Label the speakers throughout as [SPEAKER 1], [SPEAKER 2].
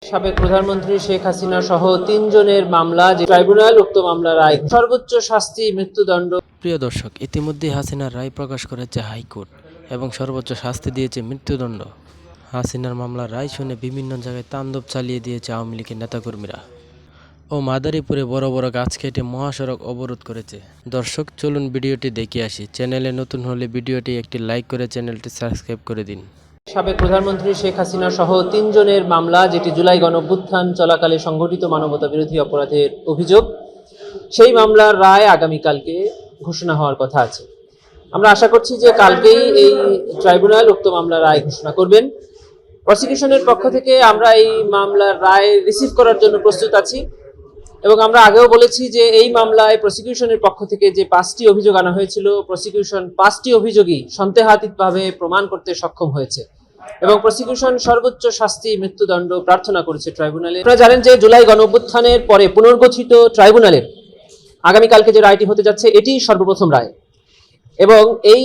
[SPEAKER 1] সাবেক প্রধানমন্ত্রী শেখ হাসিনা সহ ৩ জনের মামলা যে ট্রাইব্যুনাল উক্ত মামলার রায় সর্বোচ্চ শাস্তি মৃত্যুদণ্ড।
[SPEAKER 2] প্রিয় দর্শক, ইতিমধ্যে হাসিনার রায় প্রকাশ করেছে হাইকোর্ট এবং সর্বোচ্চ শাস্তি দিয়েছে মৃত্যুদণ্ড। হাসিনার মামলার রায় শুনে বিভিন্ন জায়গায় তাণ্ডব চালিয়ে দিয়েছে আওয়ামী লীগের নেতাকর্মীরা ও মাদারীপুরে বড় বড় গাছ কেটে মহাসড়ক অবরোধ করেছে। দর্শক, চলুন ভিডিওটি দেখে আসি। চ্যানেলে নতুন হলে ভিডিওটি একটি লাইক করে চ্যানেলটি সাবস্ক্রাইব করে দিন।
[SPEAKER 1] সাবেক প্রধানমন্ত্রী শেখ হাসিনা সহ ৩ জনের মামলা, যেটি জুলাই গণঅভ্যুত্থান চলাকালে সংঘটিত মানবতা বিরোধী অপরাধের অভিযোগ, সেই মামলার রায় আগামীকালকে ঘোষণা হওয়ার কথা আছে। আমরা আশা করছি যে কালকেই এই ট্রাইব্যুনাল উক্ত মামলার রায় ঘোষণা করবেন। প্রসিকিউশনের পক্ষ থেকে আমরা এই মামলার রায় রিসিভ করার জন্য প্রস্তুত আছি এবং আমরা আগেও বলেছি যে এই মামলায় প্রসিকিউশনের পক্ষ থেকে যে 5টি অভিযোগ আনা হয়েছিল, প্রসিকিউশন 5টি অভিযোগই সন্দেহাতীতভাবে প্রমাণ করতে সক্ষম হয়েছে এবং প্রসিকিউশন সর্বোচ্চ শাস্তি মৃত্যুদণ্ড প্রার্থনা করেছে ট্রাইব্যুনালে। আপনারা জানেন যে জুলাই গণঅভ্যুত্থানের পরে পুনর্গঠিত ট্রাইব্যুনালের আগামীকালকে যে রায়টি হতে যাচ্ছে, এটি সর্বপ্রথম রায় এবং এই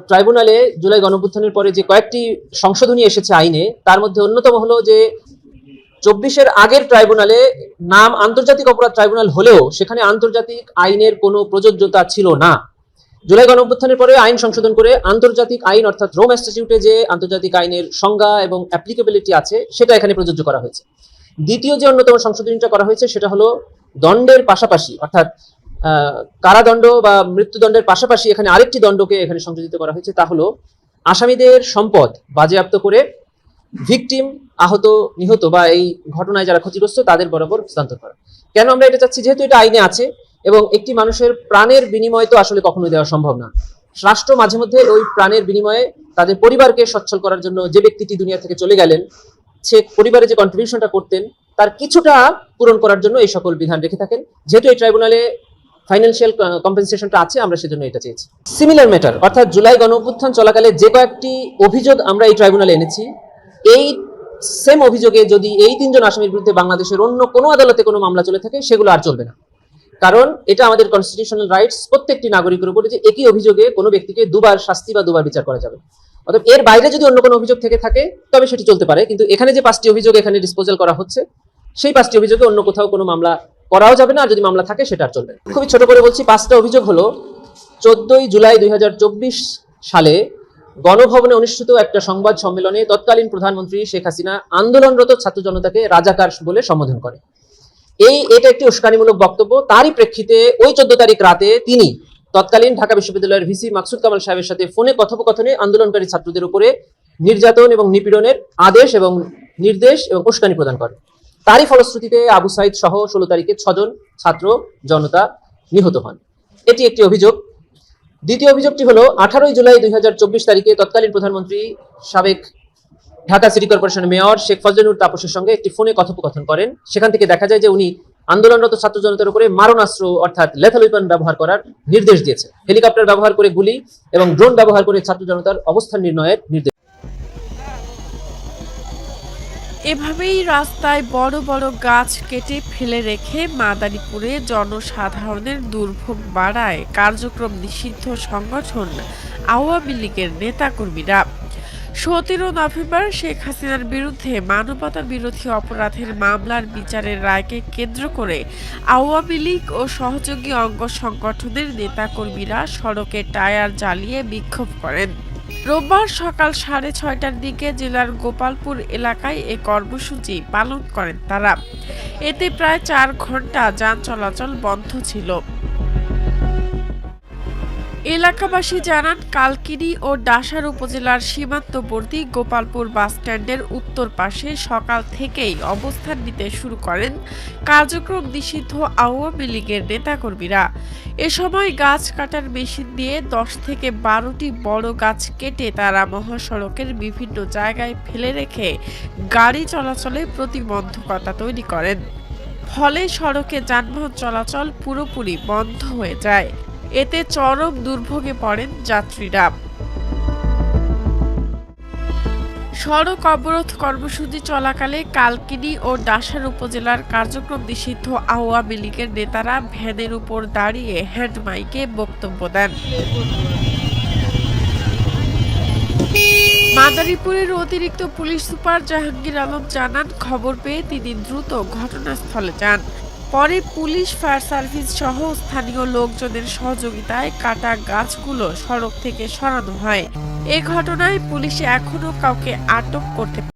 [SPEAKER 1] ট্রাইব্যুনালে জুলাই গণঅভ্যুত্থানের পরে যে কয়েকটি সংশোধনী এসেছে আইনে, তার মধ্যে অন্যতম হলো যে 24-এর আগের ট্রাইব্যুনালে নাম আন্তর্জাতিক অপরাধ ট্রাইব্যুনাল হলেও সেখানে আন্তর্জাতিক আইনের কোনো প্রযোজ্যতা ছিল না। জুলাই গণঅভ্যুত্থানের পরে আইন সংশোধন করে আন্তর্জাতিক আইন অর্থাৎ রোম স্ট্যাটিউটে যে আন্তর্জাতিক আইনের সংজ্ঞা এবং অ্যাপ্লিকেবিলিটি আছে সেটা এখানে প্রযোজ্য করা হয়েছে। দ্বিতীয় যে অন্যতম সংশোধনীটা করা হয়েছে সেটা হলো দণ্ডের পাশাপাশি অর্থাৎ কারাদণ্ড বা মৃত্যুদণ্ডের পাশাপাশি এখানে আরেকটি দণ্ডকে এখানে সংযোজিত করা হয়েছে, তা হলো আসামিদের সম্পদ বাজেয়াপ্ত করে ভিকটিম, আহত নিহত বা এই ঘটনায় যারা ক্ষতিগ্রস্ত তাদের বরাবর হস্তান্তর করা। কেন আমরা এটা চাচ্ছি? যেহেতু এটা আইনে আছে এবং একটি মানুষের প্রাণের বিনিময় তো আসলে কখনোই দেওয়া সম্ভব না। রাষ্ট্র মাঝে মধ্যে ওই প্রাণের বিনিময়ে তাদের পরিবারকে সচ্ছল করার জন্য যে ব্যক্তিটি দুনিয়া থেকে চলে গেলেন, সে পরিবারে যে কন্ট্রিবিউশনটা করতেন তার কিছুটা পূরণ করার জন্য এই সকল বিধান রেখে থাকেন। যেহেতু এই ট্রাইব্যুনালে ফাইন্যান্সিয়াল কম্পেনসেশনটা আছে, আমরা সেজন্য এটা চেয়েছি। সিমিলার ম্যাটার অর্থাৎ জুলাই গণঅভ্যুত্থান চলাকালে যে কয়েকটি অভিযোগ আমরা এই ট্রাইব্যুনালে এনেছি, এই সেম অভিযোগে যদি এই 3 জন আসামির বিরুদ্ধে বাংলাদেশের অন্য কোনো আদালতে কোনো মামলা চলে থাকে, সেগুলো আর চলবে না। কারণ এটা আমাদের কনস্টিটিউশনাল রাইটস, প্রত্যেকটি নাগরিকের উপরে যে একই অভিযোগে কোনো ব্যক্তিকে দুবার শাস্তি বা দুবার বিচার করা যাবে। অর্থাৎ এর বাইরে যদি অন্য কোনো অভিযোগ থেকে থাকে তবে সেটি চলতে পারে, কিন্তু এখানে যে 5টি অভিযোগ এখানে ডিসপোজাল করা হচ্ছে, সেই 5টি অভিযোগে অন্য কোথাও কোনো মামলা করাও যাবে না, আর যদি মামলা থাকে সেটা আর চলবে না। খুবই ছোট করে বলছি, 5টা অভিযোগ হলো 14ই জুলাই 2024 সালে গণভবনে অনুষ্ঠিত একটা সংবাদ সম্মেলনে তৎকালীন প্রধানমন্ত্রী শেখ হাসিনা আন্দোলনরত ছাত্র জনতাকে রাজাকার বলে সম্বোধন করে। এটা একটি উস্কানিমূলক বক্তব্য। তারই প্রেক্ষিতে ওই 14 তারিখ রাতে তিনি তৎকালীন ঢাকা বিশ্ববিদ্যালয়ের ভিসি মাকসুদ কামাল সাহেবের সাথে ফোনে কথোপকথনে আন্দোলনকারী ছাত্রদের উপরে নির্যাতন এবং নিপীড়নের আদেশ এবং নির্দেশ এবং উস্কানি প্রদান করেন। তারই ফলশ্রুতিতে আবু সাইদ সহ 16 তারিখে 6 জন ছাত্র জনতা নিহত হন। এটি একটি অভিযোগ। দ্বিতীয় অভিযোগটি হলো 18ই জুলাই 2024 তারিখে তৎকালীন প্রধানমন্ত্রী সাবেক ঢাকা সিটি কর্পোরেশনের মেয়র শেখ ফজলেনুর তাপসের সঙ্গে একটি ফোনে কথোপকথন করেন। সেখান থেকে দেখা যায় যে উনি আন্দোলনরত ছাত্র জনতার উপরে মারণাস্ত্র অর্থাৎ লেথাল ওয়েপন ব্যবহার করার নির্দেশ দিয়েছে। হেলিকপ্টার ব্যবহার করে গুলি এবং ড্রোন ব্যবহার করে ছাত্র জনতার অবস্থান নির্ণয়ের নির্দেশ।
[SPEAKER 3] এভাবেই রাস্তায় বড় বড় গাছ কেটে ফেলে রেখে মাদারীপুরে জনসাধারণের দুর্ভোগ বাড়ায় কার্যক্রম নিষিদ্ধ সংগঠন আওয়ামী লীগের নেতাকর্মীরা। 17 নভেম্বর শেখ হাসিনার বিরুদ্ধে মানবতা বিরোধী অপরাধের মামলার বিচারের রায়কে কেন্দ্র করে আওয়ামী লীগ ও সহযোগী অঙ্গ সংগঠনের নেতাকর্মীরা সড়কে টায়ার জ্বালিয়ে বিক্ষোভ করেন। রোববার সকাল 6:30টার দিকে জেলার গোপালপুর এলাকায় এ কর্মসূচি পালন করেন তারা। এতে প্রায় 4 ঘন্টা যান চলাচল বন্ধ ছিল। এলাকাবাসী জানান, কালকিনি ও ডাসার উপজেলার সীমান্তবর্তী গোপালপুর বাসস্ট্যান্ডের উত্তর পাশে সকাল থেকেই অবস্থান নিতে শুরু করেন কার্যক্রম নিষিদ্ধ আওয়ামী লীগের নেতাকর্মীরা। এ সময় গাছ কাটার মেশিন দিয়ে 10 থেকে 12টি বড় গাছ কেটে তারা মহাসড়কের বিভিন্ন জায়গায় ফেলে রেখে গাড়ি চলাচলে প্রতিবন্ধকতা তৈরি করেন। ফলে সড়কে যানবাহন চলাচল পুরোপুরি বন্ধ হয়ে যায়। এতে চরম দুর্ভোগে পড়েন যাত্রীরা। সড়ক অবরোধ কর্মসূচি চলাকালে কালকিনি ও ডাসার উপজেলার কার্যক্রম নিষিদ্ধ আওয়ামী লীগের নেতারা ভ্যানের উপর দাঁড়িয়ে হ্যান্ড মাইকে বক্তব্য দেন। মাদারীপুরের অতিরিক্ত পুলিশ সুপার জাহাঙ্গীর আলম জানান, খবর পেয়ে তিনি দ্রুত ঘটনাস্থলে যান। পরে পুলিশ, ফায়ার সার্ভিস সহ স্থানীয় লোকজনের সহযোগিতায় কাটা গাছগুলো সড়ক থেকে সরানো হয়। এ ঘটনায় পুলিশ এখনো কাউকে আটক করতে